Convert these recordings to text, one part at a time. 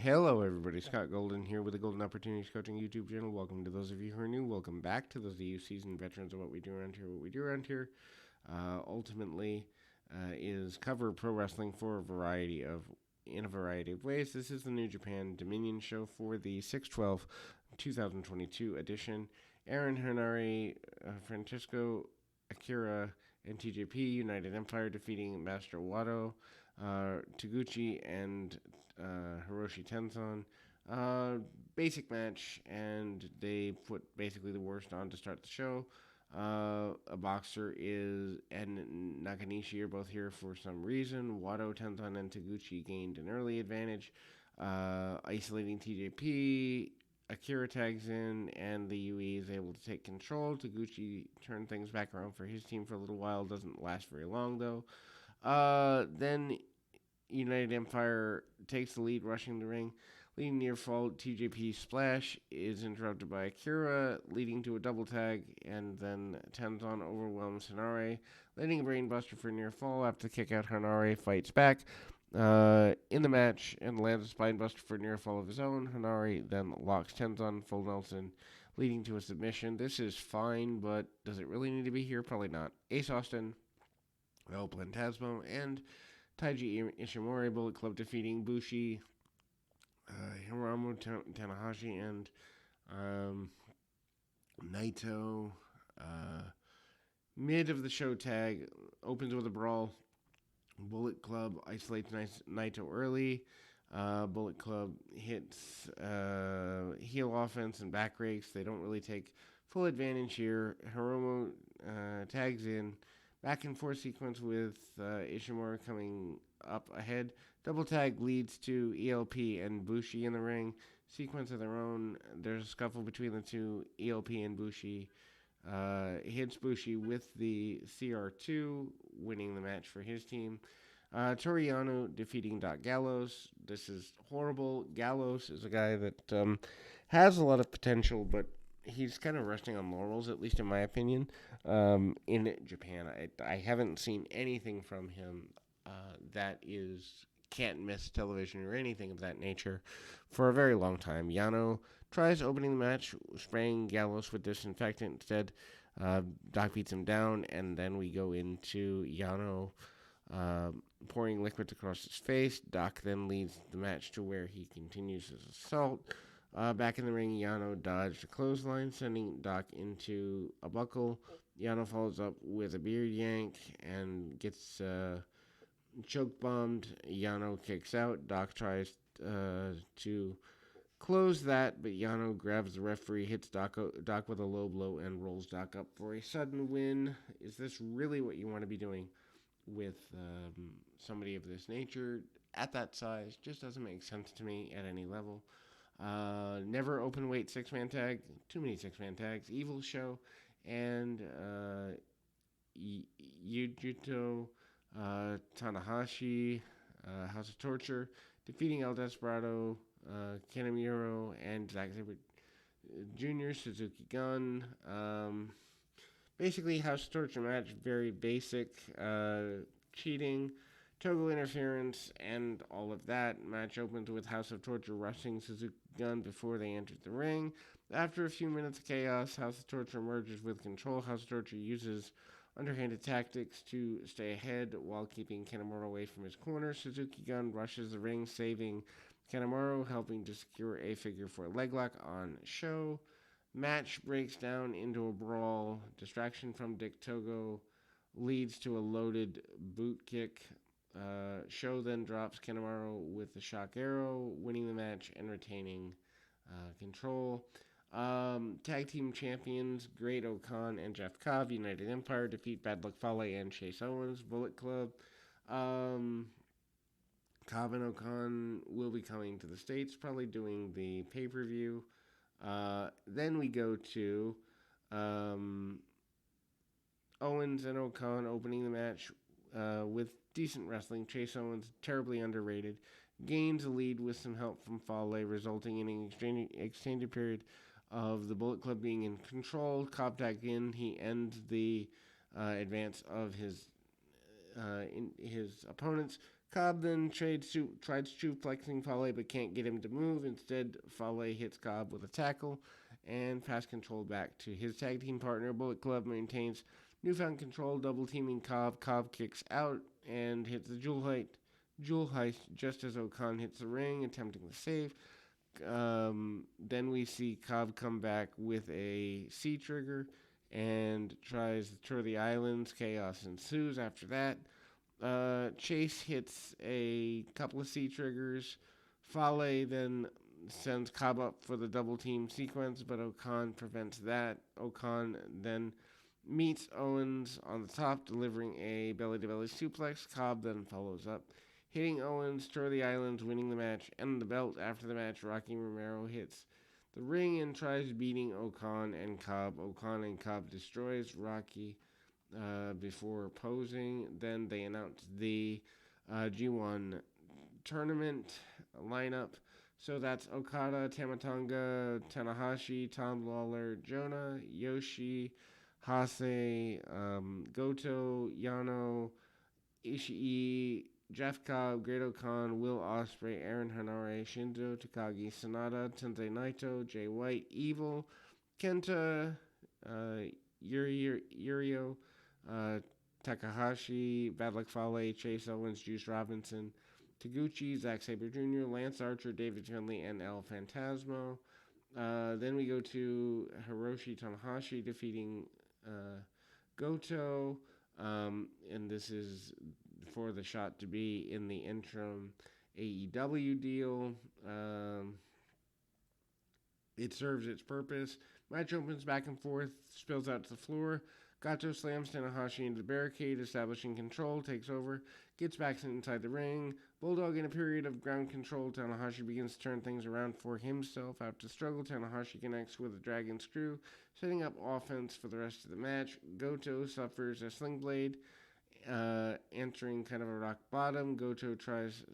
Hello, everybody. Scott Golden here with the Golden Opportunities Coaching YouTube channel. Welcome to those of you who are new. Welcome back to those of you seasoned veterans of what we do around here. What we do around here, ultimately, is cover pro wrestling in a variety of ways. This is the New Japan Dominion show for the 6/12 2022 edition. Aaron Hanare, Francisco Akira, and TJP United Empire defeating Master Wato, Taguchi, and Hiroshi Tenzan. Basic match, and they put basically the worst on to start the show. A boxer and Nakanishi are both here for some reason. Wato, Tenzan, and Taguchi gained an early advantage, isolating TJP. Akira tags in, and the UE is able to take control. Taguchi turned things back around for his team for a little while. Doesn't last very long, though. Then United Empire takes the lead, rushing the ring. Leading near fall, TJP splash is interrupted by Akira, leading to a double tag, and then Tenzan overwhelms Hanare, landing a brainbuster for near fall. After the kick out, Hanare fights back in the match and lands a spinebuster for near fall of his own. Hanare then locks Tenzan full Nelson, leading to a submission. This is fine, but does it really need to be here? Probably not. Ace Austin, El Plantasmo, and Taiji Ishimori Bullet Club defeating Bushi, Hiromu Tanahashi, and Naito. Mid of the show tag opens with a brawl. Bullet Club isolates Naito early. Bullet Club hits heel offense and back rakes. They don't really take full advantage here. Hiromu tags in. Back and forth sequence with Ishimori coming up ahead. Double tag leads to ELP and Bushi in the ring. Sequence of their own. There's a scuffle between the two. ELP and Bushi hits Bushi with the CR2, winning the match for his team. Toru Yano defeating Doc Gallows. This is horrible. Gallows is a guy that has a lot of potential, but he's kind of resting on laurels, at least in my opinion, in Japan. I haven't seen anything from him that is can't miss television or anything of that nature for a very long time. Yano tries opening the match, spraying Gallows with disinfectant instead. Doc beats him down, and then we go into Yano pouring liquids across his face. Doc then leads the match to where he continues his assault. Back in the ring, Yano dodged a clothesline, sending Doc into a buckle. Yano follows up with a beard yank and gets choke bombed. Yano kicks out. Doc tries to close that, but Yano grabs the referee, hits Doc with a low blow, and rolls Doc up for a sudden win. Is this really what you want to be doing with somebody of this nature at that size? Just doesn't make sense to me at any level. Never open weight 6-man tag. Too many 6-man tags. Evil Show and Yujito Tanahashi, House of Torture, defeating El Desperado, Kanemaru, and Zack Sabre Jr., Suzuki Gun. Basically, House of Torture match, very basic. Cheating, Togo interference, and all of that. Match opens with House of Torture rushing Suzuki Gun before they entered the ring. After a few minutes of chaos, House of Torture emerges with control. House of Torture uses underhanded tactics to stay ahead while keeping Kanemaru away from his corner. Suzuki Gun rushes the ring, saving Kanemaru, helping to secure a figure 4 leg lock on show. Match breaks down into a brawl. Distraction from Dick Togo leads to a loaded boot kick. Show then drops Kanemaru with the shock arrow, winning the match and retaining control. Tag team champions Great Okan and Jeff Cobb, United Empire, defeat Bad Luck Fale and Chase Owens, Bullet Club. Cobb and Okan will be coming to the States, probably doing the pay-per-view. Then we go to Owens and Okan opening the match with decent wrestling. Chase Owens, terribly underrated, gains a lead with some help from Fale, resulting in an extended period of the Bullet Club being in control. Cobb tagged in. He ends the advance of his opponents. Cobb then tried suplexing Fale but can't get him to move. Instead, Fale hits Cobb with a tackle and pass control back to his tag team partner. Bullet Club maintains newfound control, double teaming Cobb. Cobb kicks out and hits the jewel heist just as Okan hits the ring, attempting the save. Then we see Cobb come back with a C trigger and tries to tour the islands. Chaos ensues after that. Chase hits a couple of C triggers. Fale then sends Cobb up for the double team sequence, but Okan prevents that. Okan then meets Owens on the top, delivering a belly-to-belly suplex. Cobb then follows up, hitting Owens, tour the islands, winning the match and the belt. After the match, Rocky Romero hits the ring and tries beating Okan and Cobb. Okan and Cobb destroys Rocky before posing. Then they announce the G1 tournament lineup. So that's Okada, Tamatonga, Tanahashi, Tom Lawler, Jonah, Yoshi, Hase, Goto, Yano, Ishii, Jeff Cobb, Great-O-Khan, Will Ospreay, Aaron Hanare, Shinzo Takagi, Sanada, Tensei Naito, Jay White, Evil, Kenta, Yurio, Takahashi, Bad Luck Fale, Chase Owens, Juice Robinson, Taguchi, Zack Sabre Jr., Lance Archer, David Finlay, and El Phantasmo. Then we go to Hiroshi Tanahashi defeating Goto, and this is for the shot to be in the interim AEW deal. It serves its purpose. Match opens back and forth, spills out to the floor. Gato slams Tanahashi into the barricade, establishing control, takes over, gets back inside the ring. Bulldog in a period of ground control, Tanahashi begins to turn things around for himself. After the struggle, Tanahashi connects with a dragon screw, setting up offense for the rest of the match. Goto suffers a sling blade, entering kind of a rock bottom. Goto tries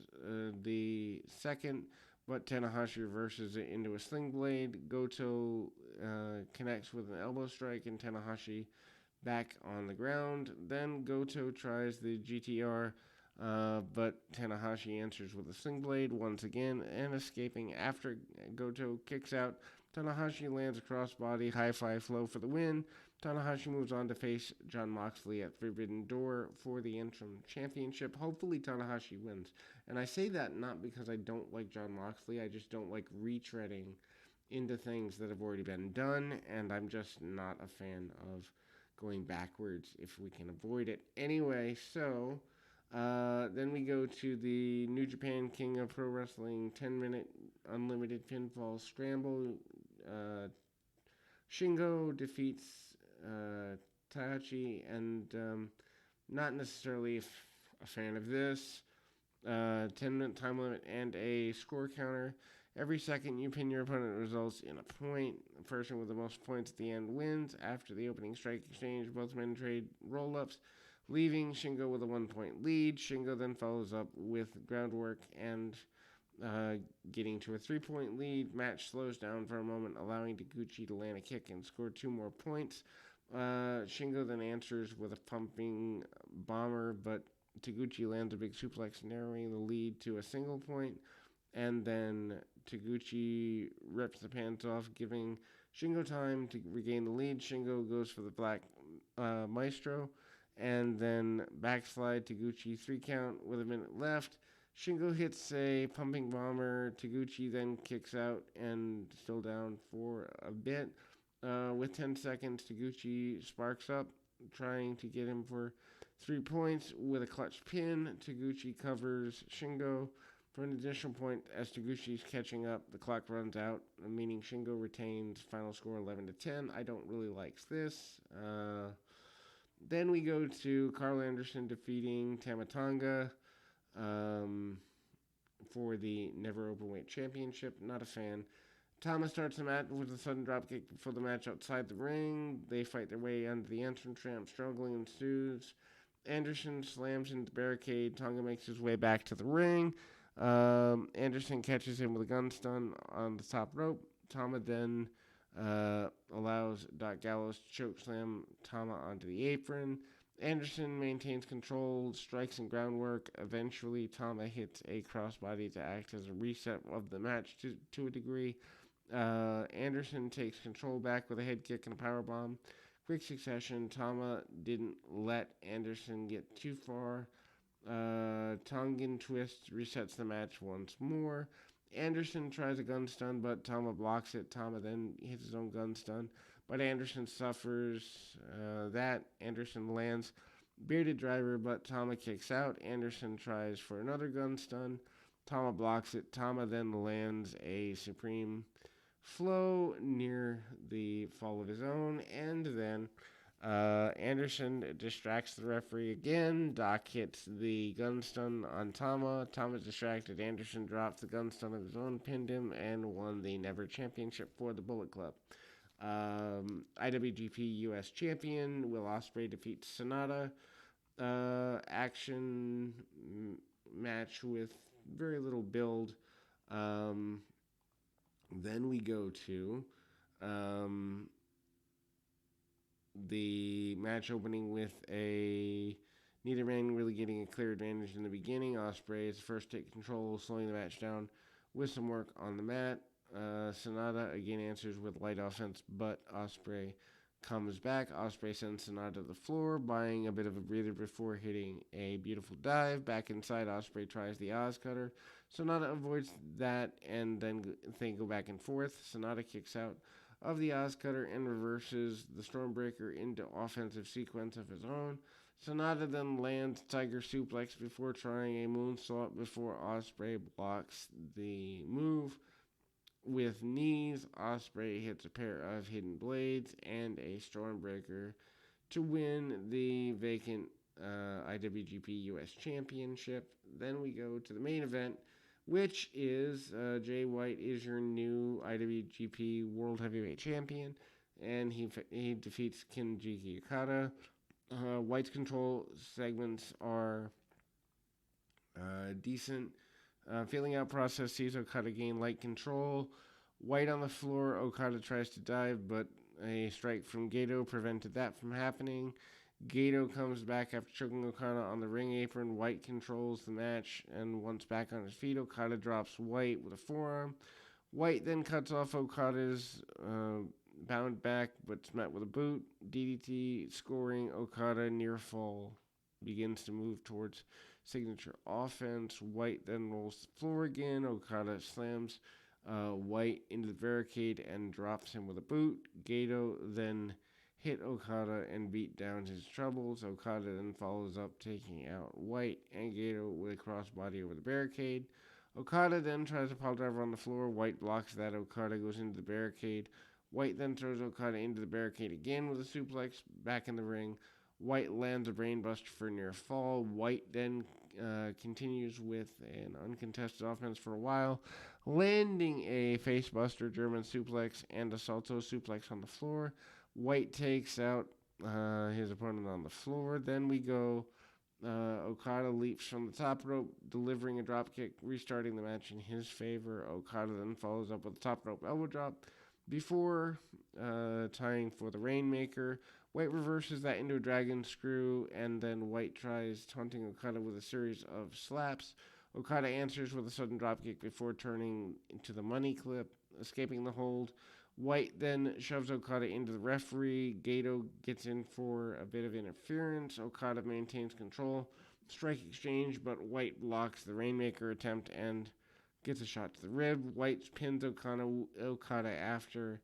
the second, but Tanahashi reverses it into a sling blade. Goto connects with an elbow strike, and Tanahashi back on the ground. Then Goto tries the GTR, but Tanahashi answers with a sling blade once again, and escaping after Goto kicks out. Tanahashi lands a crossbody high-fly flow for the win. Tanahashi moves on to face Jon Moxley at Forbidden Door for the interim championship. Hopefully Tanahashi wins. And I say that not because I don't like Jon Moxley, I just don't like retreading into things that have already been done, and I'm just not a fan of going backwards if we can avoid it. Anyway, so then we go to the New Japan King of Pro Wrestling 10-minute unlimited pinfall scramble. Shingo defeats Taichi, and not necessarily a fan of this. 10-minute time limit and a score counter. Every second you pin your opponent results in a point. The person with the most points at the end wins. After the opening strike exchange, both men trade roll-ups, leaving Shingo with a 1-point lead. Shingo then follows up with groundwork and getting to a 3-point lead. Match slows down for a moment, allowing Taguchi to land a kick and score 2 more points. Shingo then answers with a pumping bomber, but Taguchi lands a big suplex, narrowing the lead to a single point. And then Taguchi rips the pants off, giving Shingo time to regain the lead. Shingo goes for the Black Maestro, and then backslide Taguchi 3 count with a minute left. Shingo hits a pumping bomber. Taguchi then kicks out and still down for a bit. With 10 seconds, Taguchi sparks up, trying to get him for 3 points with a clutch pin. Taguchi covers Shingo for an additional point. As Taguchi's catching up, the clock runs out, meaning Shingo retains. Final score 11-10. I don't really like this. Then we go to Carl Anderson defeating Tamatonga for the Never Openweight Championship. Not a fan. Tama starts the match with a sudden dropkick before the match outside the ring. They fight their way under the entrance ramp. Struggling ensues. Anderson slams into the barricade. Tonga makes his way back to the ring. Anderson catches him with a gun stun on the top rope. Tama then allows Doc Gallows to chokeslam Tama onto the apron. Anderson maintains control, strikes and groundwork. Eventually, Tama hits a crossbody to act as a reset of the match to a degree. Anderson takes control back with a head kick and a powerbomb. Quick succession. Tama didn't let Anderson get too far. Tongan twist resets the match once more. Anderson tries a gun stun, but Tama blocks it. Tama then hits his own gun stun, but Anderson suffers that. Anderson lands bearded driver, but Tama kicks out. Anderson tries for another gun stun. Tama blocks it. Tama then lands a supreme flow near the fall of his own, and then Anderson distracts the referee again. Doc hits the gun stun on Tama. Tama's distracted. Anderson drops the gun stun of his own, pinned him, and won the Never Championship for the Bullet Club. IWGP US Champion Will Ospreay defeats Sonata. Action match with very little build. Then we go to the match opening with a Niederman really getting a clear advantage in the beginning. Ospreay is first take control, slowing the match down with some work on the mat. Sonata again answers with light offense, but Ospreay comes back. Ospreay sends Sonata to the floor, buying a bit of a breather before hitting a beautiful dive. Back inside, Ospreay tries the Oz Cutter. Sonata avoids that, and then they go back and forth. Sonata kicks out of the Oz Cutter and reverses the Stormbreaker into offensive sequence of his own. Sonata then lands Tiger Suplex before trying a moonsault before Ospreay blocks the move. With knees, Ospreay hits a pair of hidden blades and a Stormbreaker to win the vacant IWGP US Championship. Then we go to the main event, which is Jay White is your new IWGP World Heavyweight Champion, and he defeats Kenji Okada. White's control segments are decent. Feeling out process sees Okada gain light control. White on the floor, Okada tries to dive, but a strike from Gato prevented that from happening. Gato comes back after choking Okada on the ring apron. White controls the match, and once back on his feet, Okada drops White with a forearm. White then cuts off Okada's bound back, but it's met with a boot. DDT scoring. Okada near fall begins to move towards signature offense. White then rolls the floor again. Okada slams White into the barricade and drops him with a boot. Gato then hit Okada and beat down his troubles. Okada then follows up, taking out White and Gato with a crossbody over the barricade. Okada then tries a pile driver on the floor. White blocks that. Okada goes into the barricade. White then throws Okada into the barricade again with a suplex back in the ring. White lands a brainbuster for a near fall. White then continues with an uncontested offense for a while, landing a facebuster German suplex and a salto suplex on the floor. White takes out his opponent on the floor. Then we go, Okada leaps from the top rope, delivering a dropkick, restarting the match in his favor. Okada then follows up with a top rope elbow drop before tying for the Rainmaker. White reverses that into a dragon screw, and then White tries taunting Okada with a series of slaps. Okada answers with a sudden dropkick before turning into the money clip, escaping the hold. White then shoves Okada into the referee. Gato gets in for a bit of interference. Okada maintains control. Strike exchange, but White blocks the Rainmaker attempt and gets a shot to the rib. White pins Okada after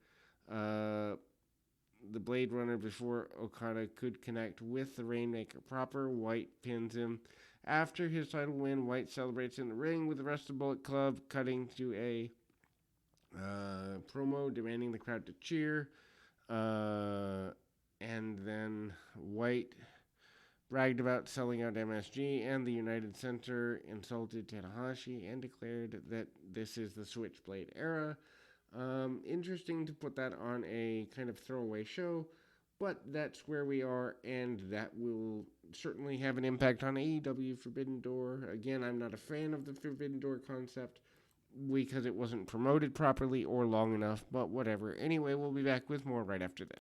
the Blade Runner before Okada could connect with the Rainmaker proper. White pins him. After his title win, White celebrates in the ring with the rest of Bullet Club, cutting to a promo demanding the crowd to cheer. And then White bragged about selling out MSG and the United Center, insulted Tanahashi, and declared that this is the Switchblade era. Interesting to put that on a kind of throwaway show, but that's where we are, and that will certainly have an impact on AEW Forbidden Door. Again, I'm not a fan of the Forbidden Door concept because it wasn't promoted properly or long enough, but whatever. Anyway, we'll be back with more right after this.